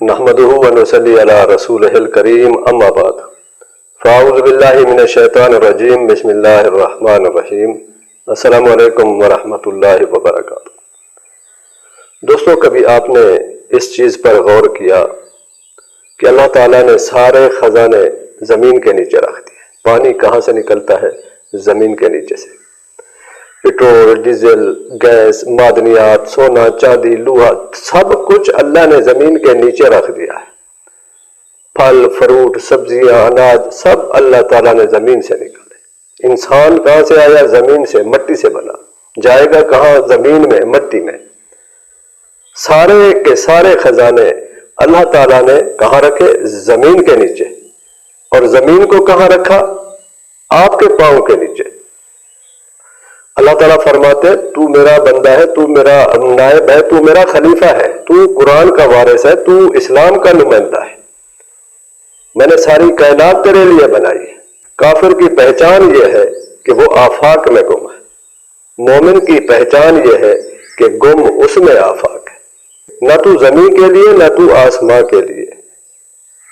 نحمده ونصلي على رسوله الكريم اما بعد فاعوذ باللہ من الشیطان الرجیم بسم اللہ الرحمن الرحیم السلام علیکم ورحمۃ اللہ وبرکاتہ۔ دوستو، کبھی آپ نے اس چیز پر غور کیا کہ اللہ تعالیٰ نے سارے خزانے زمین کے نیچے رکھ دیے؟ پانی کہاں سے نکلتا ہے؟ زمین کے نیچے سے۔ پٹرول، ڈیزل، گیس، معدنیات، سونا، چاندی، لوہا، سب کچھ اللہ نے زمین کے نیچے رکھ دیا ہے۔ پھل، فروٹ، سبزیاں، اناج، سب اللہ تعالیٰ نے زمین سے نکالے۔ انسان کہاں سے آیا؟ زمین سے، مٹی سے بنا۔ جائے گا کہاں؟ زمین میں، مٹی میں۔ سارے کے سارے خزانے اللہ تعالیٰ نے کہاں رکھے؟ زمین کے نیچے۔ اور زمین کو کہاں رکھا؟ آپ کے پاؤں کے نیچے۔ اللہ تعالیٰ فرماتے تو میرا بندہ ہے، تو میرا نائب ہے، تو میرا خلیفہ ہے، تو قرآن کا وارث ہے، تو اسلام کا نمائندہ ہے۔ میں نے ساری کائنات تیرے لیے بنائی ہے۔ کافر کی پہچان یہ ہے کہ وہ آفاق میں گم ہے، مومن کی پہچان یہ ہے کہ گم اس میں آفاق ہے۔ نہ تو زمین کے لیے، نہ تو آسمان کے لیے۔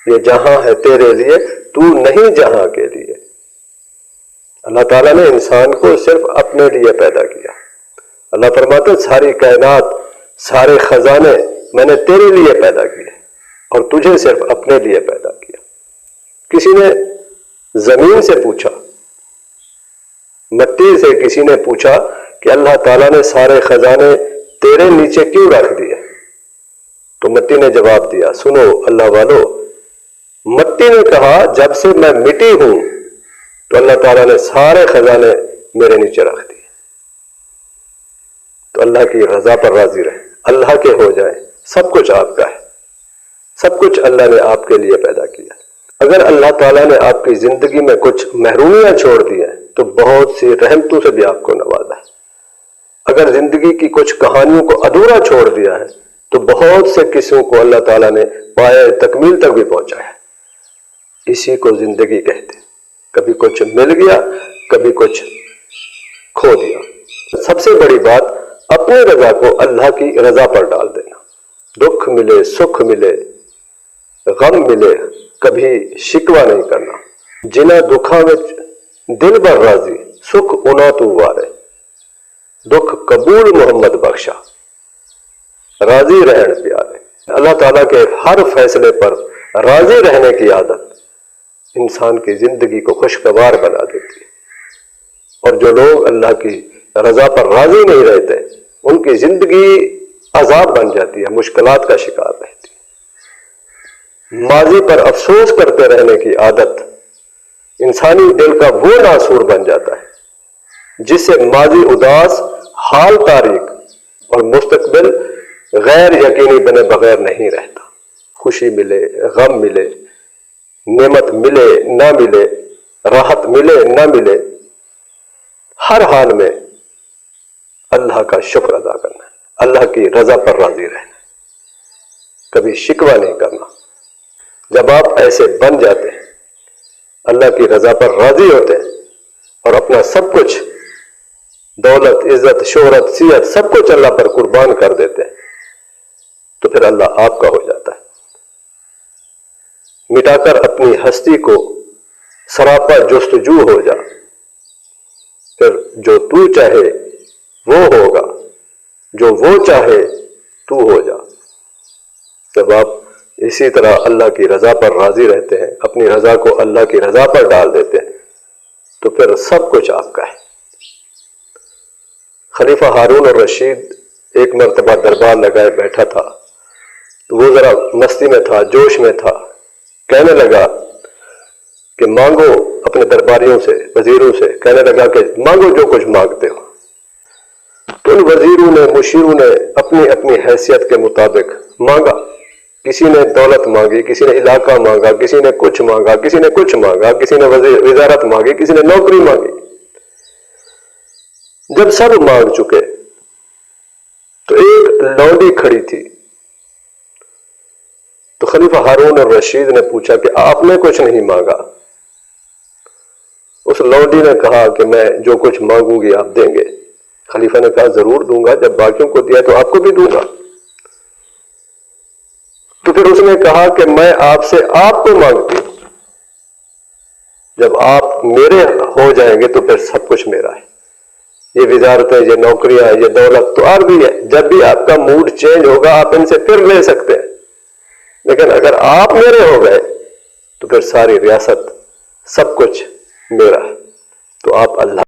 یہ جہاں ہے تیرے لیے، تو نہیں جہاں کے لیے۔ اللہ تعالیٰ نے انسان کو صرف اپنے لیے پیدا کیا۔ اللہ فرماتے ساری کائنات، سارے خزانے میں نے تیرے لیے پیدا کیے اور تجھے صرف اپنے لیے پیدا کیا۔ کسی نے زمین سے پوچھا، مٹی سے کسی نے پوچھا کہ اللہ تعالیٰ نے سارے خزانے تیرے نیچے کیوں رکھ دیے؟ تو مٹی نے جواب دیا، سنو اللہ والو، مٹی نے کہا جب سے میں مٹی ہوں تو اللہ تعالیٰ نے سارے خزانے میرے نیچے رکھ دیے۔ تو اللہ کی رضا پر راضی رہے، اللہ کے ہو جائیں، سب کچھ آپ کا ہے، سب کچھ اللہ نے آپ کے لیے پیدا کیا۔ اگر اللہ تعالیٰ نے آپ کی زندگی میں کچھ محرومیاں چھوڑ دی ہیں تو بہت سی رحمتوں سے بھی آپ کو نوازا ہے۔ اگر زندگی کی کچھ کہانیوں کو ادھورا چھوڑ دیا ہے تو بہت سے قصوں کو اللہ تعالیٰ نے پائے تکمیل تک بھی پہنچایا ہے۔ اسی کو زندگی کہتے ہیں۔ کبھی کچھ مل گیا، کبھی کچھ کھو دیا۔ سب سے بڑی بات اپنی رضا کو اللہ کی رضا پر ڈال دینا۔ دکھ ملے، سکھ ملے، غم ملے، کبھی شکوہ نہیں کرنا۔ جنہ دکھاں وچ دل بر راضی، سکھ انہاں تو وارے، دکھ قبول محمد بخشا، راضی رہن پیارے۔ اللہ تعالیٰ کے ہر فیصلے پر راضی رہنے کی عادت انسان کی زندگی کو خوشگوار بنا دیتی ہے۔ اور جو لوگ اللہ کی رضا پر راضی نہیں رہتے ان کی زندگی عذاب بن جاتی ہے، مشکلات کا شکار رہتی ہے۔ ماضی پر افسوس کرتے رہنے کی عادت انسانی دل کا وہ ناسور بن جاتا ہے جس سے ماضی اداس، حال تاریک اور مستقبل غیر یقینی بنے بغیر نہیں رہتا۔ خوشی ملے، غم ملے، نعمت ملے نہ ملے، راحت ملے نہ ملے، ہر حال میں اللہ کا شکر ادا کرنا ہے، اللہ کی رضا پر راضی رہنا ہے، کبھی شکوہ نہیں کرنا۔ جب آپ ایسے بن جاتے ہیں، اللہ کی رضا پر راضی ہوتے ہیں اور اپنا سب کچھ، دولت، عزت، شہرت، صحت، سب کچھ اللہ پر قربان کر دیتے ہیں تو پھر اللہ آپ کا ہو جاتا ہے۔ مٹا کر اپنی ہستی کو سراپا جستجو ہو جا، پھر جو تو چاہے وہ ہوگا، جو وہ چاہے تو ہو جا۔ جب آپ اسی طرح اللہ کی رضا پر راضی رہتے ہیں، اپنی رضا کو اللہ کی رضا پر ڈال دیتے ہیں تو پھر سب کچھ آپ کا ہے۔ خلیفہ ہارون الرشید ایک مرتبہ دربار لگائے بیٹھا تھا تو وہ ذرا مستی میں تھا، جوش میں تھا، کہنے لگا کہ مانگو اپنے درباریوں سے، وزیروں سے، کہنے لگا کہ مانگو جو کچھ مانگتے ہو۔ تو ان وزیروں نے، مشیروں نے اپنی اپنی حیثیت کے مطابق مانگا۔ کسی نے دولت مانگی، کسی نے علاقہ مانگا، کسی نے کچھ مانگا، کسی نے کچھ مانگا، کسی نے وزارت مانگی، کسی نے نوکری مانگی۔ جب سب مانگ چکے تو ایک لونڈی کھڑی تھی، تو خلیفہ ہارون الرشید نے پوچھا کہ آپ نے کچھ نہیں مانگا؟ اس لونڈی نے کہا کہ میں جو کچھ مانگوں گی آپ دیں گے۔ خلیفہ نے کہا ضرور دوں گا، جب باقیوں کو دیا تو آپ کو بھی دوں گا۔ تو پھر اس نے کہا کہ میں آپ سے آپ کو مانگتی ہوں، جب آپ میرے ہو جائیں گے تو پھر سب کچھ میرا ہے، یہ وزارتیں، یہ نوکریاں، یہ دولت تو اور بھی ہے، جب بھی آپ کا موڈ چینج ہوگا آپ ان سے پھر لے سکتے ہیں، لیکن اگر آپ میرے ہو گئے تو پھر ساری ریاست، سب کچھ میرا ہے۔ تو آپ اللہ